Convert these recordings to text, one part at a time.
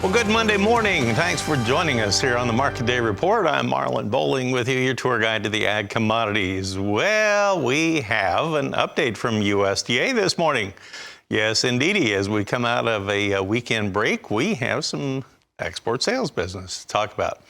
Well, good Monday morning. Thanks for joining us here on the Market Day Report. I'm Marlon Bowling with you, your tour guide to the ag commodities. Well, we have an update from USDA this morning. Yes, indeedy, as we come out of a weekend break, we have some export sales business to talk about.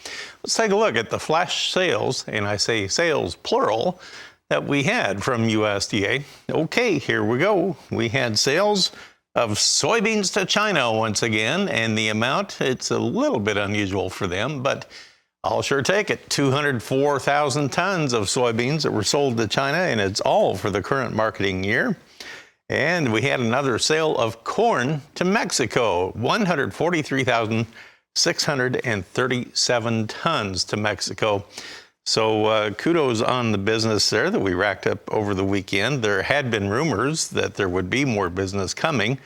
Let's take a look at the flash sales, and I say sales plural, that we had from USDA. Okay, here we go. We had sales of soybeans to China once again, and the amount, it's a little bit unusual for them, but I'll sure take it. 204,000 tons of soybeans that were sold to China, and it's all for the current marketing year. And we had another sale of corn to Mexico, 143,637 tons to Mexico. So kudos on the business there that we racked up over the weekend. There had been rumors that there would be more business coming.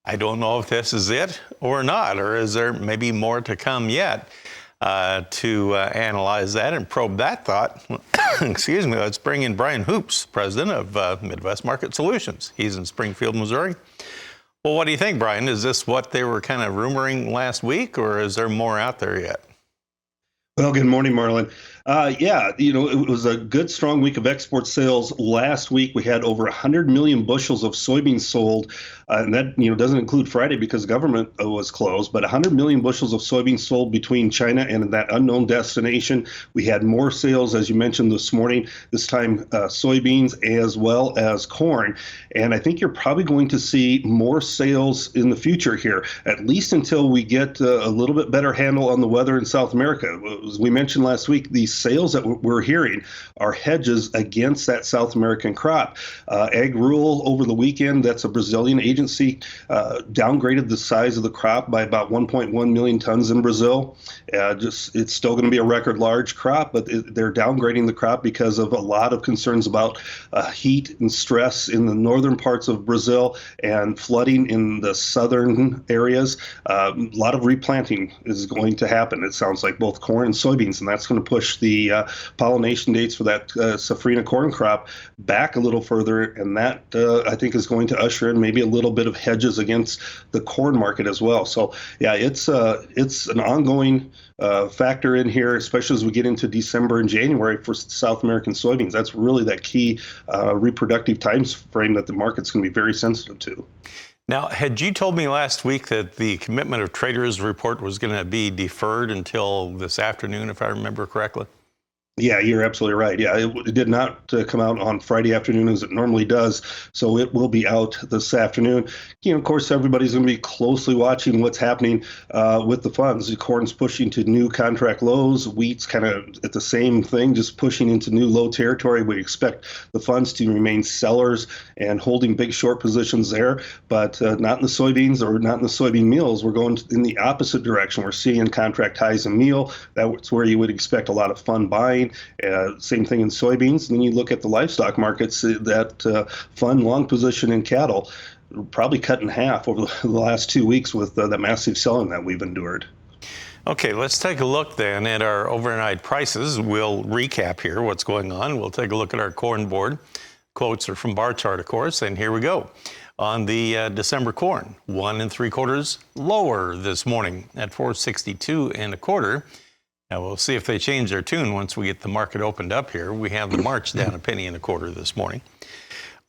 I don't know if this is it or not, or is there maybe more to come yet to analyze that and probe that thought. Excuse me, let's bring in Brian Hoops, president of Midwest Market Solutions. He's in Springfield, Missouri. Well, what do you think, Brian? Is this what they were kind of rumoring last week, or is there more out there yet? Well, good morning, Marlon. It was a good, strong week of export sales. Last week, we had over 100 million bushels of soybeans sold, and that doesn't include Friday because government was closed. But 100 million bushels of soybeans sold between China and that unknown destination. We had more sales, as you mentioned this morning. This time, soybeans as well as corn. And I think you're probably going to see more sales in the future here, at least until we get a little bit better handle on the weather in South America. As we mentioned last week, these sales that we're hearing are hedges against that South American crop. Ag Rule over the weekend, that's a Brazilian agency, downgraded the size of the crop by about 1.1 million tons in Brazil. It's still going to be a record large crop, but they're downgrading the crop because of a lot of concerns about heat and stress in the northern parts of Brazil and flooding in the southern areas. A lot of replanting is going to happen. It sounds like both corn and soybeans, and that's going to push the pollination dates for that safrinha corn crop back a little further, and that I think is going to usher in maybe a little bit of hedges against the corn market as well. So yeah, it's an ongoing factor in here, especially as we get into December and January for South American soybeans. That's really that key reproductive time frame that the market's going to be very sensitive to. Now, had you told me last week that the commitment of traders report was going to be deferred until this afternoon, if I remember correctly? Yeah, you're absolutely right. Yeah, it did not come out on Friday afternoon as it normally does, so it will be out this afternoon. Of course, everybody's going to be closely watching what's happening with the funds. Corn's pushing to new contract lows. Wheat's kind of at the same thing, just pushing into new low territory. We expect the funds to remain sellers and holding big short positions there, but not in the soybeans or not in the soybean meals. We're going in the opposite direction. We're seeing contract highs in meal. That's where you would expect a lot of fund buying. Same thing in soybeans. And then you look at the livestock markets, that fund long position in cattle probably cut in half over the last 2 weeks with the massive selling that we've endured. Okay, let's take a look then at our overnight prices. We'll recap here what's going on. We'll take a look at our corn board. Quotes are from bar chart, of course, and here we go. On the December corn, 1 3/4 lower this morning at 462 1/4. Now, we'll see if they change their tune once we get the market opened up here. We have the March down 1 1/4 this morning.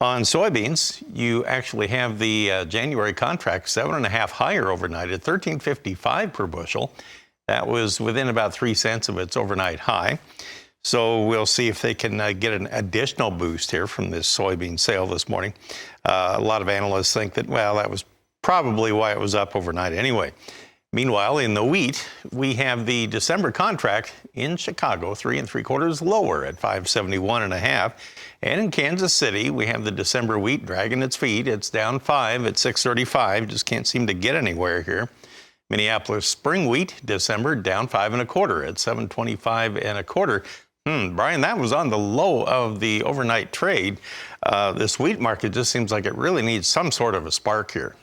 On soybeans, you actually have the January contract 7.5 higher overnight at $13.55 per bushel. That was within about 3 cents of its overnight high. So we'll see if they can get an additional boost here from this soybean sale this morning. A lot of analysts think that, well, that was probably why it was up overnight anyway. Meanwhile, in the wheat, we have the December contract in Chicago, 3 3/4 lower at 571.5. And in Kansas City, we have the December wheat dragging its feet. It's down 5 at 635. Just can't seem to get anywhere here. Minneapolis spring wheat, December, down 5 1/4 at 725 1/4. Brian, that was on the low of the overnight trade. This wheat market just seems like it really needs some sort of a spark here.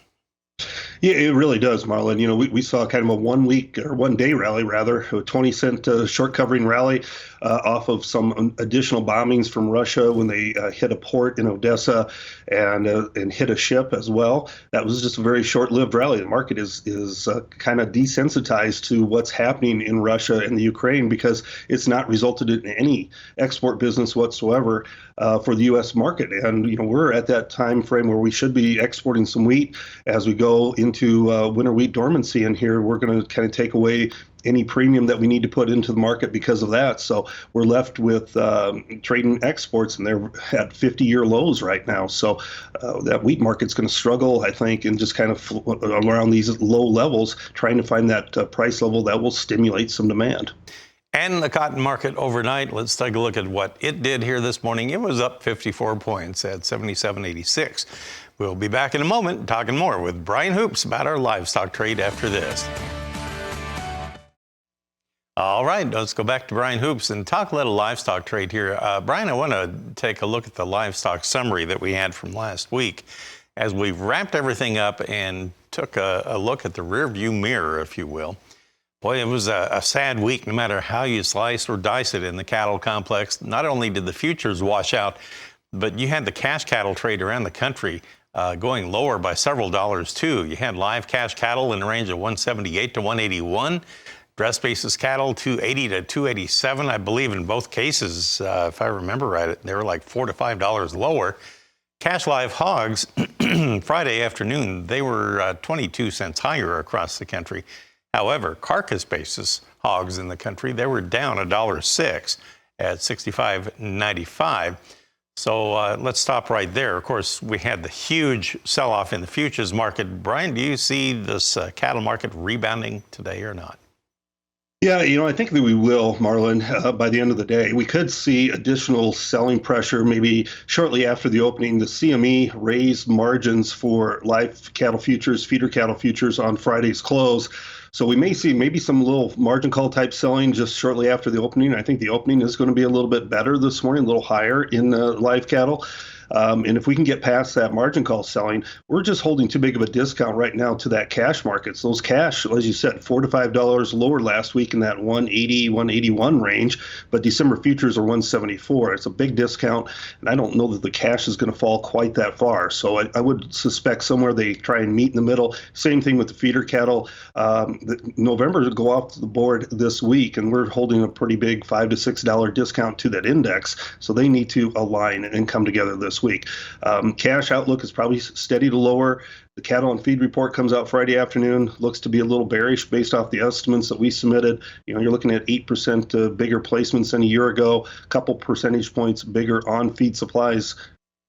Yeah, it really does, Marlon. We saw kind of a 1 week or 1 day rally, rather, a 20-cent short covering rally off of some additional bombings from Russia when they hit a port in Odessa and hit a ship as well. That was just a very short-lived rally. The market is kind of desensitized to what's happening in Russia and the Ukraine because it's not resulted in any export business whatsoever for the U.S. market. And we're at that time frame where we should be exporting some wheat as we go into winter wheat dormancy, and here we're going to kind of take away any premium that we need to put into the market because of that. So we're left with trading exports, and they're at 50-year lows right now. So that wheat market's going to struggle, I think, and just kind of around these low levels, trying to find that price level that will stimulate some demand. And the cotton market overnight, let's take a look at what it did here this morning. It was up 54 points at 77.86. We'll be back in a moment talking more with Brian Hoops about our livestock trade after this. All right, let's go back to Brian Hoops and talk a little livestock trade here. Brian, I want to take a look at the livestock summary that we had from last week as we've wrapped everything up and took a look at the rearview mirror, if you will. Boy, it was a sad week no matter how you slice or dice it in the cattle complex. Not only did the futures wash out, but you had the cash cattle trade around the country going lower by several dollars too. You had live cash cattle in the range of 178 to 181. Dress basis cattle 280 to 287. I believe in both cases, if I remember right, they were like $4 to $5 lower. Cash live hogs Friday afternoon, they were 22 cents higher across the country. However, carcass basis hogs in the country, they were down $1.06 at 65.95. So let's stop right there. Of course, we had the huge sell-off in the futures market. Brian, do you see this cattle market rebounding today or not? Yeah, I think that we will, Marlon, by the end of the day. We could see additional selling pressure maybe shortly after the opening. The CME raised margins for live cattle futures, feeder cattle futures on Friday's close. So we may see maybe some little margin call type selling just shortly after the opening. I think the opening is going to be a little bit better this morning, a little higher in live cattle. And if we can get past that margin call selling, we're just holding too big of a discount right now to that cash market. So those cash, as you said, $4 to $5 lower last week in that 180, 181 range, but December futures are 174. It's a big discount, and I don't know that the cash is going to fall quite that far. So I would suspect somewhere they try and meet in the middle. Same thing with the feeder cattle. November go off the board this week, and we're holding a pretty big $5 to $6 discount to that index. So they need to align and come together this week. Cash outlook is probably steady to lower. The cattle and feed report comes out Friday afternoon, looks to be a little bearish based off the estimates that we submitted. You're looking at 8% bigger placements than a year ago, a couple percentage points bigger on feed supplies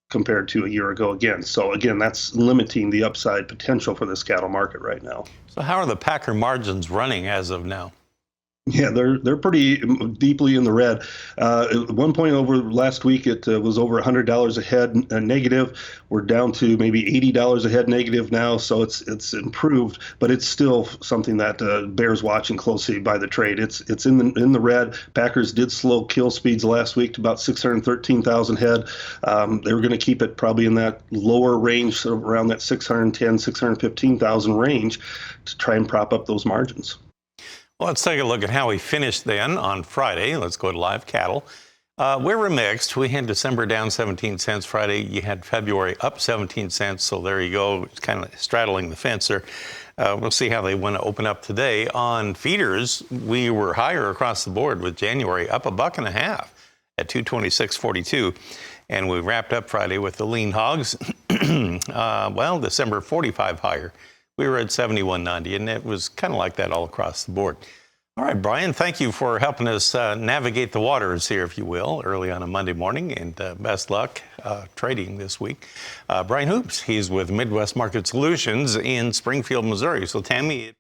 compared to a year ago again. So again, that's limiting the upside potential for this cattle market right now. So how are the packer margins running as of now? Yeah, they're pretty deeply in the red. At one point over last week, it was over $100 a head negative. We're down to maybe $80 a head negative now, so it's improved, but it's still something that bears watching closely by the trade. It's in the red. Packers did slow kill speeds last week to about 613,000 head. They were going to keep it probably in that lower range, sort of around that 610, 615,000 range, to try and prop up those margins. Well, let's take a look at how we finished then on Friday. Let's go to live cattle. We were mixed. We had December down 17 cents Friday. You had February up 17 cents. So there you go. It's kind of straddling the fence there. We'll see how they want to open up today. On feeders, we were higher across the board with January up $1.50 at 226.42. And we wrapped up Friday with the lean hogs. December 45 higher. We were at 71.90, and it was kind of like that all across the board. All right, Brian, thank you for helping us navigate the waters here, if you will, early on a Monday morning, and best luck trading this week. Brian Hoops, he's with Midwest Market Solutions in Springfield, Missouri. So, Tammy,